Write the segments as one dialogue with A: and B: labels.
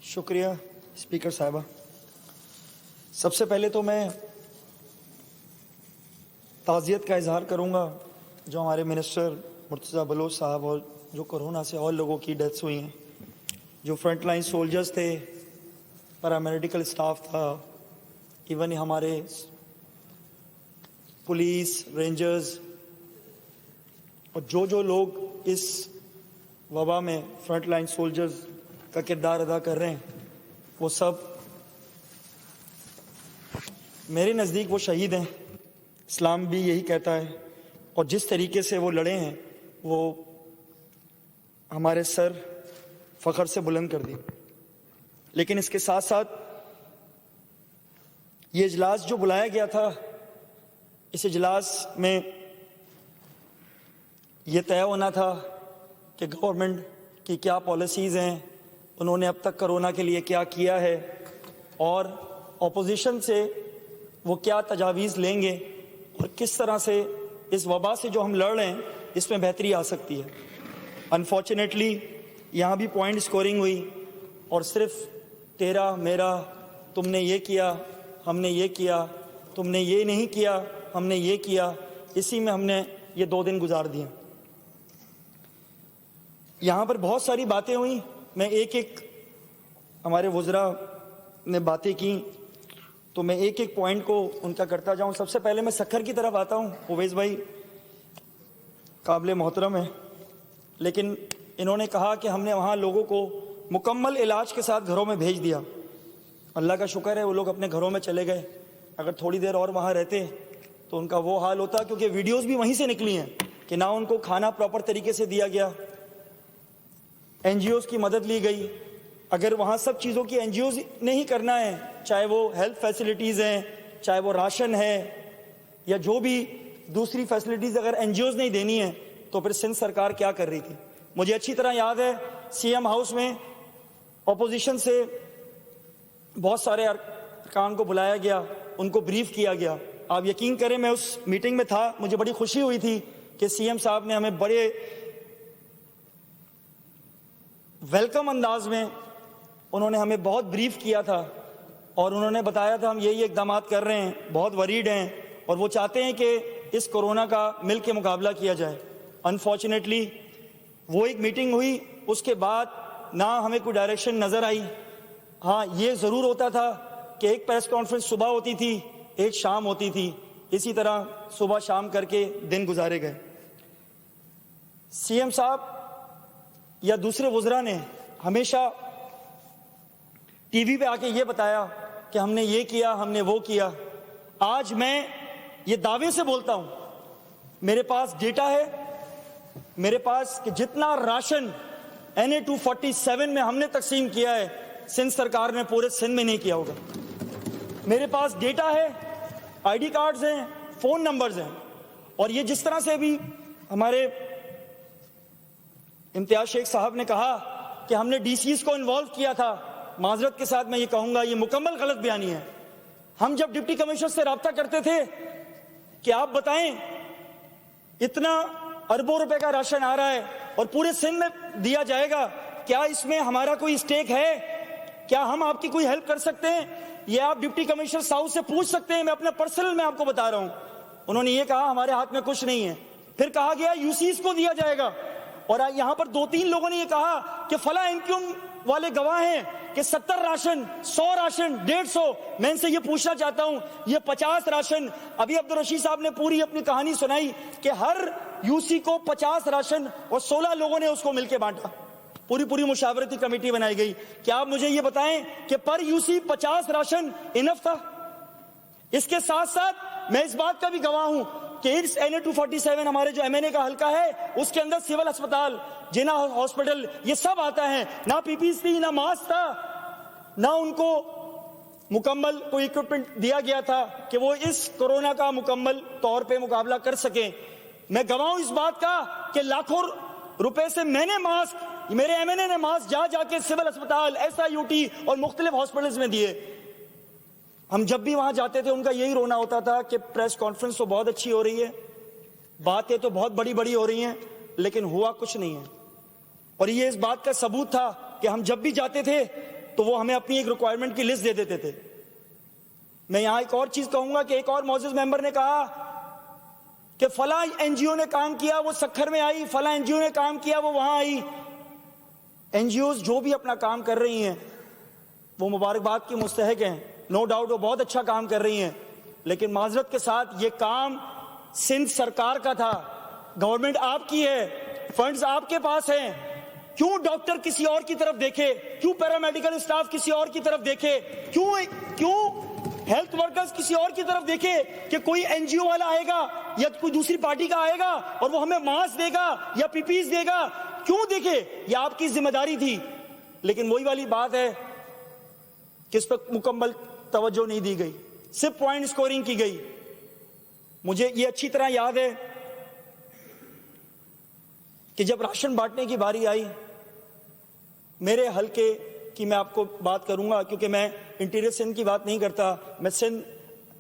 A: शुक्रिया स्पीकर साहिबा। सबसे पहले तो मैं ताज़ियत का इजहार करूंगा जो हमारे मिनिस्टर मुर्तज़ा बलोच साहब और जो कोरोना से और लोगों की डेथ्स हुई हैं, जो फ्रंटलाइन सोल्जर्स थे, पैरामेडिकल स्टाफ था, इवन हमारे पुलिस रेंजर्स और जो लोग इस वबा में फ्रंटलाइन सोल्जर्स का किरदार अदा कर रहे हैं, वो सब मेरे नज़दीक वो शहीद हैं। इस्लाम भी यही कहता है और जिस तरीके से वो लड़े हैं वो हमारे सर फ़ख्र से बुलंद कर दी। लेकिन इसके साथ साथ ये इजलास जो बुलाया गया था, इस इजलास में ये तय होना था कि गवर्नमेंट की क्या पॉलिसीज़ हैं, उन्होंने अब तक कोरोना के लिए क्या किया है और अपोजिशन से वो क्या तजावीज़ लेंगे और किस तरह से इस वबा से जो हम लड़ रहे हैं इसमें बेहतरी आ सकती है। अनफॉर्चुनेटली यहाँ भी पॉइंट स्कोरिंग हुई और सिर्फ तेरा मेरा, तुमने ये किया, हमने ये किया, तुमने ये नहीं किया, हमने ये किया, इसी में हमने ये 2 दिन गुजार दिए। यहाँ पर बहुत सारी बातें हुई, मैं एक एक हमारे वज़रा ने बातें की तो मैं एक एक पॉइंट को उनका करता जाऊँ। सबसे पहले मैं सक्खर की तरफ आता हूँ। उवैस भाई काबिल मोहतरम है, लेकिन इन्होंने कहा कि हमने वहाँ लोगों को मुकम्मल इलाज के साथ घरों में भेज दिया। अल्लाह का शुक्र है वो लोग अपने घरों में चले गए। अगर थोड़ी देर और वहाँ रहते तो उनका वो हाल होता, क्योंकि वीडियोस भी वहीं से निकली हैं कि ना उनको खाना प्रॉपर तरीके से दिया गया, एनजीओज़ की मदद ली गई। अगर वहाँ सब चीज़ों की एनजीओज़ ने ही करना है, चाहे वो हेल्थ फैसिलिटीज़ हैं, चाहे वो राशन है या जो भी दूसरी फैसिलिटीज़ अगर एनजीओज़ नहीं देनी है तो फिर सिंध सरकार क्या कर रही थी। मुझे अच्छी तरह याद है सीएम हाउस में अपोजिशन से बहुत सारे अरकान को बुलाया गया, उनको ब्रीफ किया गया। आप यकीन करें मैं उस मीटिंग में था, मुझे बड़ी खुशी हुई थी कि सीएम साहब ने हमें बड़े वेलकम अंदाज में उन्होंने हमें बहुत ब्रीफ किया था और उन्होंने बताया था हम यही इक़दाम कर रहे हैं, बहुत वरीड हैं और वो चाहते हैं कि इस कोरोना का मिल के मुकाबला किया जाए। अनफॉर्चुनेटली वो एक मीटिंग हुई, उसके बाद ना हमें कोई डायरेक्शन नज़र आई। हाँ, ये ज़रूर होता था कि एक प्रेस कॉन्फ्रेंस सुबह होती थी, एक शाम होती थी, इसी तरह सुबह शाम करके दिन गुजारे गए। सीएम साहब या दूसरे वज़रा ने हमेशा टीवी पे आके ये बताया कि हमने ये किया, हमने वो किया। आज मैं ये दावे से बोलता हूं, मेरे पास डेटा है, मेरे पास कि जितना राशन NA 247 में हमने तकसीम किया है, सिंध सरकार ने पूरे सिंध में नहीं किया होगा। मेरे पास डेटा है, ID कार्ड्स हैं, फ़ोन नंबर्स हैं। और ये जिस तरह से भी हमारे इम्तियाज शेख साहब ने कहा कि हमने DCs को इन्वॉल्व किया था, माजरत के साथ मैं ये कहूंगा ये मुकम्मल गलत बयानी है। हम जब डिप्टी कमिश्नर से रब्ता करते थे कि आप बताएं इतना अरबों रुपए का राशन आ रहा है और पूरे सिंध में दिया जाएगा, क्या इसमें हमारा कोई स्टेक है? क्या हम आपकी कोई हेल्प कर सकते हैं? ये आप डिप्टी कमिश्नर साउथ से पूछ सकते हैं, मैं अपना पर्सनल मैं आपको बता रहा हूं। उन्होंने ये कहा हमारे हाथ में कुछ नहीं है। फिर कहा गया यूसीस को दिया जाएगा और यहां पर 2-3 लोगों ने ये कहा कि फला इनकम वाले गवाह हैं कि 70 राशन, 100 राशन, 150। मैं इनसे ये पूछना चाहता हूं, ये 50 राशन, अभी अब्दुल रशीद साहब ने पूरी अपनी कहानी सुनाई कि हर यूसी को 50 राशन और 16 लोगों ने उसको मिलकर बांटा, पूरी मुशावरती कमेटी बनाई गई। क्या आप मुझे ये बताएं कि पर यूसी 50 राशन इनफ था? इसके साथ साथ मैं इस बात का भी गवाह हूं कि इस NA 247 हमारे जो MNA का हल्का है उसके अंदर सिविल अस्पताल, जिना हॉस्पिटल, ये सब आता है। ना PPE थी, ना मास्क था, ना उनको मुकम्मल कोई इक्विपमेंट दिया गया था कि वो इस कोरोना का मुकम्मल तौर पे मुकाबला कर सकें। मैं गवाह हूं इस बात का कि लाखों रुपए से मैंने मास्क, मेरे MNA ने मास्क जा जाके सिविल अस्पताल, SIUT और मुख्तलिफ हॉस्पिटल्स में दिए। हम जब भी वहां जाते थे उनका यही रोना होता था कि प्रेस कॉन्फ्रेंस तो बहुत अच्छी हो रही है, बातें तो बहुत बड़ी बड़ी हो रही हैं, लेकिन हुआ कुछ नहीं है। और ये इस बात का सबूत था कि हम जब भी जाते थे तो वो हमें अपनी एक रिक्वायरमेंट की लिस्ट दे देते थे। मैं यहां एक और चीज कहूंगा कि एक और मौजूद मेंबर ने कहा कि फला एनजीओ ने काम किया, वो सक्खर में आई, फला एनजीओ ने काम किया, वो वहां आई। एनजीओज जो भी अपना काम कर रही हैं वो मुबारकबाद की मुस्तहक हैं, नो डाउट वो बहुत अच्छा काम कर रही हैं, लेकिन माजरत के साथ ये काम सिंध सरकार का था, गवर्नमेंट आपकी है, फंड्स आपके पास हैं। क्यों डॉक्टर किसी और की तरफ देखे, क्यों पैरामेडिकल स्टाफ किसी और की तरफ देखे, क्यों हेल्थ वर्कर्स किसी और की तरफ देखे कि कोई एनजीओ वाला आएगा या कोई दूसरी पार्टी का आएगा और वो हमें मास्क देगा या पीपीस देगा, क्यों देखे? ये आपकी जिम्मेदारी थी। लेकिन वही वाली बात है कि इस पर मुकम्मल तवज्जो नहीं दी गई, सिर्फ पॉइंट स्कोरिंग की गई। मुझे ये अच्छी तरह याद है कि जब राशन बांटने की बारी आई, मेरे हलके की मैं आपको बात करूंगा क्योंकि मैं इंटीरियर सिंध की बात नहीं करता, मैं सिंध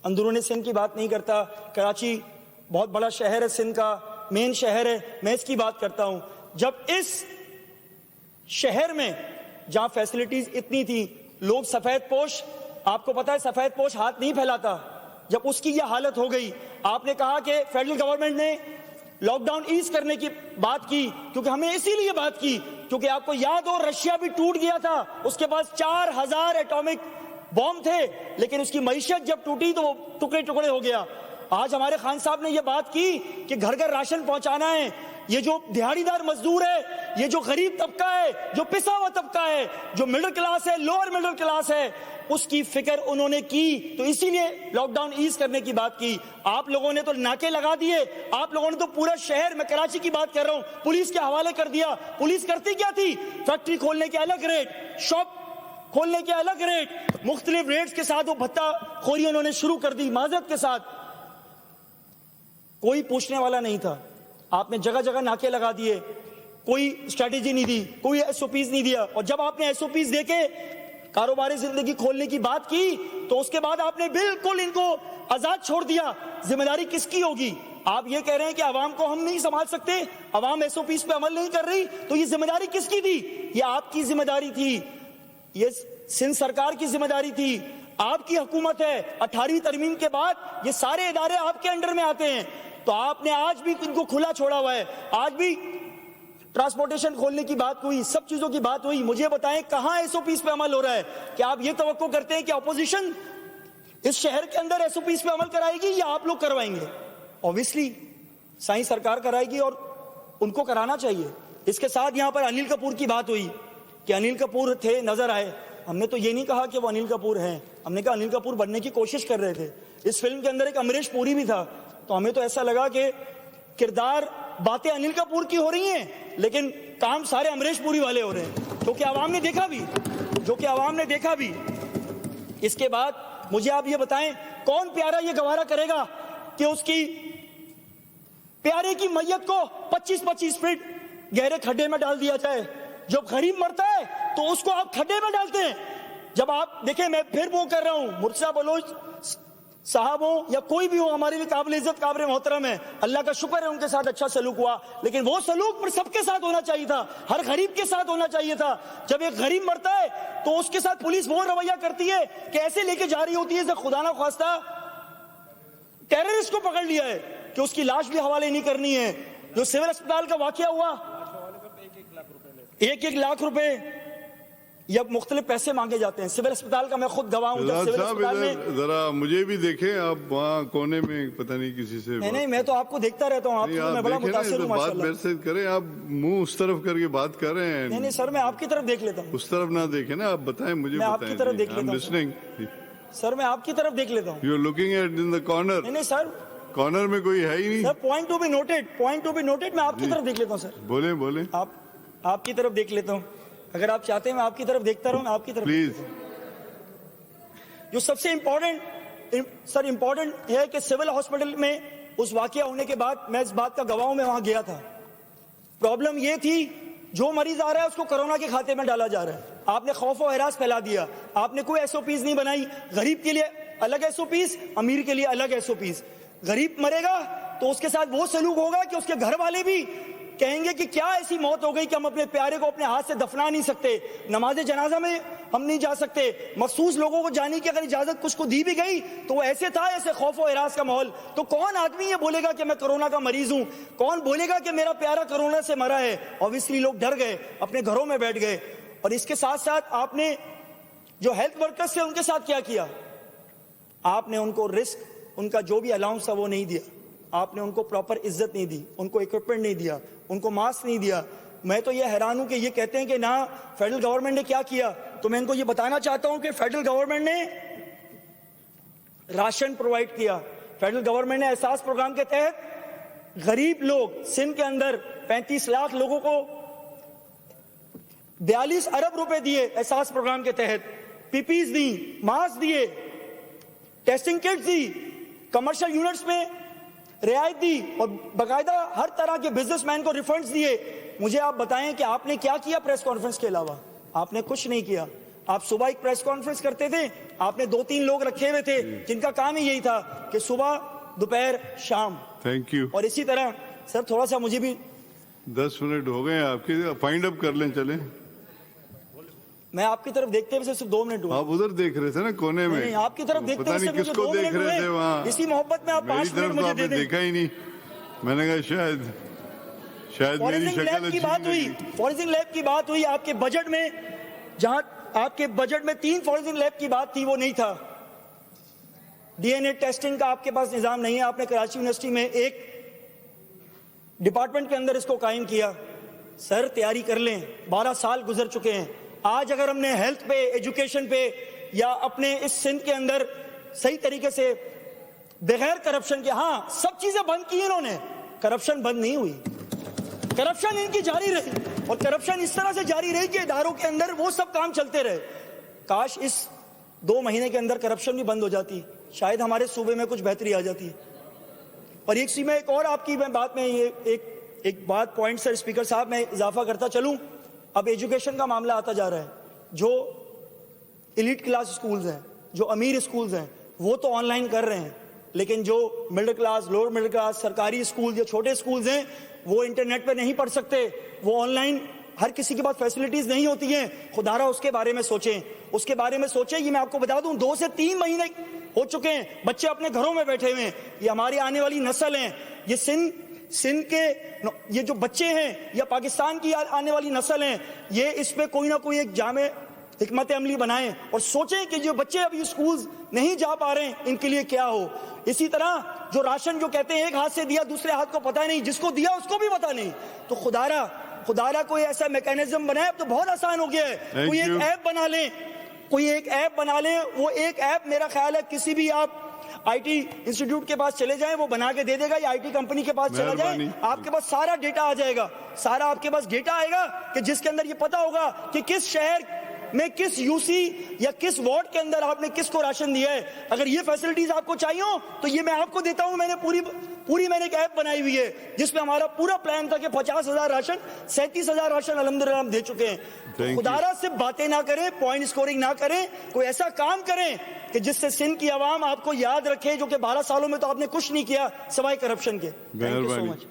A: अंदरूनी सिंध की बात नहीं करता। कराची बहुत बड़ा शहर है, सिंध का मेन शहर है, मैं इसकी बात करता हूं। जब इस शहर में जहां फैसिलिटीज इतनी थी, लोग सफेद पोश, आपको पता है सफेद पोश हाथ नहीं फैलाता, जब उसकी यह हालत हो गई, आपने कहा कि फेडरल गवर्नमेंट ने लॉकडाउन ईज करने की बात की, क्योंकि हमें इसीलिए बात की क्योंकि आपको याद हो रशिया भी टूट गया था, उसके पास 4000 एटॉमिक बॉम्ब थे, लेकिन उसकी मईशत जब टूटी तो वो टुकड़े टुकड़े हो गया। आज हमारे खान साहब ने यह बात की कि घर घर राशन पहुंचाना है। ये जो दिहाड़ीदार मजदूर है, ये जो गरीब तबका है, जो पिसा हुआ तबका है, जो मिडिल क्लास है, लोअर मिडिल क्लास है, उसकी फिक्र उन्होंने की, तो इसीलिए लॉकडाउन ईज करने की बात की। आप लोगों ने तो नाके लगा दिए, आप लोगों ने तो पूरा शहर, मैं कराची की बात कर रहा हूं, पुलिस के हवाले कर दिया। पुलिस करती क्या थी? फैक्ट्री खोलने के अलग रेट, शॉप खोलने के अलग रेट, मुख्तलिफ रेट्स के साथ वो भत्ता खोरी उन्होंने शुरू कर दी। माजरत के साथ कोई पूछने वाला नहीं था, आपने जगह जगह नाके लगा दिए, कोई स्ट्रेटेजी नहीं दी, कोई एसओपीज नहीं दिया। और जब आपने एसओपीज देके कारोबारी जिंदगी खोलने की बात की तो उसके बाद आपने बिल्कुल इनको आजाद छोड़ दिया। जिम्मेदारी किसकी होगी? आप ये कह रहे हैं कि आवाम को हम नहीं संभाल सकते, आवाम एसओपीज पे अमल नहीं कर रही, तो ये जिम्मेदारी किसकी थी? ये आपकी जिम्मेदारी थी, ये सिंध सरकार की जिम्मेदारी थी, आपकी हुकूमत है। 18वीं तरमीम के बाद ये सारे इदारे आपके अंडर में आते हैं, तो आपने आज भी इनको खुला छोड़ा हुआ है। आज भी ट्रांसपोर्टेशन खोलने की बात हुई, सब चीजों की बात हुई। मुझे बताएं कहां एसओपीज पे अमल हो रहा है? क्या आप ये तवक्को करते हैं कि अपोजिशन इस शहर के अंदर एसओपीज पे अमल कराएगी या आप लोग करवाएंगे? ऑब्वियसली साईं सरकार कराएगी और उनको कराना चाहिए। इसके साथ यहां पर अनिल कपूर की बात हुई कि अनिल कपूर थे, नजर आए। हमने तो ये नहीं कहा कि वो अनिल कपूर हैं, हमने कहा अनिल कपूर बनने की कोशिश कर रहे थे। इस फिल्म के अंदर एक अमरीश पुरी भी था, तो हमें तो ऐसा लगा कि किरदार, बातें अनिल कपूर की हो रही हैं लेकिन काम सारे अमरीश पुरी वाले हो रहे हैं, जो कि आवाम ने देखा भी। इसके बाद मुझे आप ये बताएं, कौन प्यारा ये गवारा करेगा कि उसकी प्यारे की मैयत को 25-25 फीट गहरे खड्डे में डाल दिया जाए? जब गरीब मरता है तो उसको आप खड्डे में डालते हैं। जब आप देखें, मैं फिर वो कर रहा हूं, मुर्तजा बलोच साहब हो या कोई भी हो, हमारे लिए काबिल इज्जत काबिल मोहतरम है, अल्लाह का शुक्र है उनके साथ अच्छा सलूक हुआ, लेकिन वो सलूक पर सबके साथ होना चाहिए था, हर गरीब के साथ होना चाहिए था। जब एक गरीब मरता है तो उसके साथ पुलिस वो रवैया करती है कि ऐसे लेके जा रही होती है जैसे खुदा ना खास्ता टेररिस्ट को पकड़ लिया है, कि उसकी लाश भी हवाले नहीं करनी है। जो सिविल अस्पताल का वाकया हुआ, 1-1 लाख रुपए या मुख्तलिफ पैसे मांगे जाते हैं। सिविल अस्पताल का मैं खुद गवाह हूं। सिविल अस्पताल में
B: जरा मुझे भी देखें, आप वहाँ कोने में पता नहीं किसी से
A: नहीं, मैं तो आपको देखता रहता हूँ, आपको मैं बड़ा मुतासिर हूँ माशाल्लाह।
B: बात मेरे से करें, आप मुंह उस तरफ करके बात कर रहे हैं।
A: नहीं सर, मैं आपकी तरफ देख लेता हूँ।
B: उस तरफ ना देखें ना, आप बताएं मुझे।
A: मैं आपकी तरफ देख लेता हूँ सर, मैं आपकी तरफ देख लेता हूँ।
B: You are looking at in the corner.
A: नहीं सर,
B: कॉर्नर में कोई है ही नहीं
A: sir. Point to be noted, मैं आपकी तरफ देख लेता हूँ सर।
B: बोले
A: आप आपकी तरफ देख लेता हूँ, अगर आप चाहते हैं मैं आपकी तरफ देखता रहूं। मैं आपकी तरफ
B: प्लीज।
A: जो सबसे इम्पोर्टेंट है कि सिविल हॉस्पिटल में उस वाकया होने के बाद मैं इस बात का गवाह हूं, मैं वहां गया था। प्रॉब्लम ये थी, जो मरीज आ रहा है उसको कोरोना के खाते में डाला जा रहा है। आपने खौफ और हरास फैला दिया, आपने कोई एसओपीज नहीं बनाई। गरीब के लिए अलग एसओपीज, अमीर के लिए अलग एसओपीज। गरीब मरेगा तो उसके साथ वो सलूक होगा कि उसके घर वाले भी कहेंगे कि क्या ऐसी मौत हो गई कि हम अपने प्यारे को अपने हाथ से दफना नहीं सकते, नमाज जनाजा में हम नहीं जा सकते, मखसूस लोगों को जाने की अगर इजाजत कुछ को दी भी गई तो वो ऐसे था, ऐसे खौफ और हिरास का माहौल। तो कौन आदमी ये बोलेगा कि मैं कोरोना का मरीज हूं, कौन बोलेगा कि मेरा प्यारा कोरोना से मरा है। ऑब्वियसली लोग डर गए, अपने घरों में बैठ गए। और इसके साथ साथ आपने जो हेल्थ वर्कर्स थे उनके साथ क्या किया, आपने उनको रिस्क, उनका जो भी अलाउंस था वो नहीं दिया, आपने उनको प्रॉपर इज्जत नहीं दी, उनको इक्विपमेंट नहीं दिया, उनको मास्क नहीं दिया। मैं तो ये हैरान हूं कि ये कहते हैं कि ना फेडरल गवर्नमेंट ने क्या किया। तो मैं इनको ये बताना चाहता हूं कि फेडरल गवर्नमेंट ने राशन प्रोवाइड किया। फेडरल गवर्नमेंट ने एहसास प्रोग्राम के तहत गरीब लोग, सिंध के अंदर 35 लाख लोगों को 42 अरब रुपए दिए एहसास प्रोग्राम के तहत, पीपीज दी, मास्क दिए, टेस्टिंग किट्स दी, कमर्शियल यूनिट्स में रियायत दी और बाकायदा हर तरह के बिजनेसमैन को रिफंड्स दिए। मुझे आप बताएं कि आपने क्या किया प्रेस कॉन्फ्रेंस के अलावा? आपने कुछ नहीं किया। आप सुबह एक प्रेस कॉन्फ्रेंस करते थे, आपने 2-3 लोग रखे हुए थे जिनका काम ही यही था कि सुबह, दोपहर, शाम।
B: Thank you.
A: और इसी तरह सर थोड़ा सा मुझे भी
B: 10 मिनट हो गए आपके, फाइंड अप कर लें, चले।
A: मैं आपकी तरफ देखते हुए सिर्फ 2 मिनट हुए।
B: आप उधर देख रहे थे ना कोने में,
A: नहीं, आपकी तरफ देखते
B: पता
A: हुए
B: नहीं
A: सिर्फ मुझे
B: किसको
A: 2
B: देख
A: मिनट
B: रहे थे
A: हुए।
B: वहाँ।
A: इसी मोहब्बत में आप
B: मेरी
A: 5 मिनट
B: तरफ तो
A: मुझे
B: आपने
A: दे दें।
B: देखा ही नहीं। मैंने कहा शायद मेरी
A: फॉरेंसिक
B: शक्ल
A: लैब की
B: अच्छी
A: बात
B: नहीं
A: हुई,
B: लगी।
A: फॉरेंसिक लैब की बात हुई आपके बजट में, जहां आपके बजट में 3 फॉरेंसिक लैब की बात थी वो नहीं था। डीएनए टेस्टिंग का आपके पास निजाम नहीं है। आपने कराची यूनिवर्सिटी में एक डिपार्टमेंट के अंदर इसको कायम किया। सर तैयारी कर लें, 12 साल गुजर चुके हैं। आज अगर हमने हेल्थ पे, एजुकेशन पे या अपने इस सिंध के अंदर सही तरीके से बगैर करप्शन के, हाँ सब चीजें बंद की इन्होंने, करप्शन बंद नहीं हुई, करप्शन इनकी जारी रही। और करप्शन इस तरह से जारी रही कि इदारों के अंदर वो सब काम चलते रहे। काश इस 2 महीने के अंदर करप्शन भी बंद हो जाती, शायद हमारे सूबे में कुछ बेहतरी आ जाती। और एक में एक और आपकी मैं बात में ये एक बात पॉइंट सर स्पीकर साहब मैं इजाफा करता चलूं। अब एजुकेशन का मामला आता जा रहा है। जो एलीट क्लास स्कूल्स हैं, जो अमीर स्कूल्स हैं, वो तो ऑनलाइन कर रहे हैं, लेकिन जो middle class, lower middle class, सरकारी स्कूल, जो छोटे स्कूल्स हैं, वो इंटरनेट पे नहीं पढ़ सकते, वो ऑनलाइन, हर किसी के पास फैसिलिटीज नहीं होती हैं। खुदारा उसके बारे में सोचें, उसके बारे में सोचें। ये मैं आपको बता दूं 2 से 3 महीने हो चुके हैं, बच्चे अपने घरों में बैठे हुए हैं। ये हमारी आने वाली नस्ल है, ये सिंध के ये जो बच्चे हैं या पाकिस्तान की आने वाली नस्ल है, ये इस पे कोई ना कोई एक जामे हिकमत अमली बनाएं और सोचें कि जो बच्चे अभी स्कूल नहीं जा पा रहे हैं इनके लिए क्या हो। इसी तरह जो राशन जो कहते हैं एक हाथ से दिया दूसरे हाथ को पता नहीं, जिसको दिया उसको भी पता नहीं। तो खुदारा कोई ऐसा मैकेनिज्म बनाए, अब तो बहुत आसान हो गया है। कोई एक ऐप बना लें, कोई एक ऐप बना लें। वो एक ऐप मेरा ख्याल है किसी भी आप आईटी इंस्टीट्यूट के पास चले जाएं, वो बना के दे देगा, या आईटी कंपनी के पास चला जाए, आपके पास सारा डेटा आ जाएगा। सारा आपके पास डेटा आएगा कि जिसके अंदर ये पता होगा कि किस शहर में, किस यूसी या किस वार्ड के अंदर आपने किसको राशन दिया है। अगर ये फैसिलिटीज आपको चाहिए हो तो ये मैं आपको देता हूं। मैंने पूरी मैंने एक ऐप बनाई हुई है जिसमें हमारा पूरा प्लान था कि 50,000 राशन, 37,000 राशन अल्हम्दुलिल्लाह हम दे चुके हैं। खुदारा सिर्फ बातें ना करें, पॉइंट स्कोरिंग ना करें, कोई ऐसा काम करें कि जिससे सिंध की आवाम आपको याद रखे, जो कि 12 सालों में तो आपने कुछ नहीं किया सिवाय करप्शन के। Thank you so much.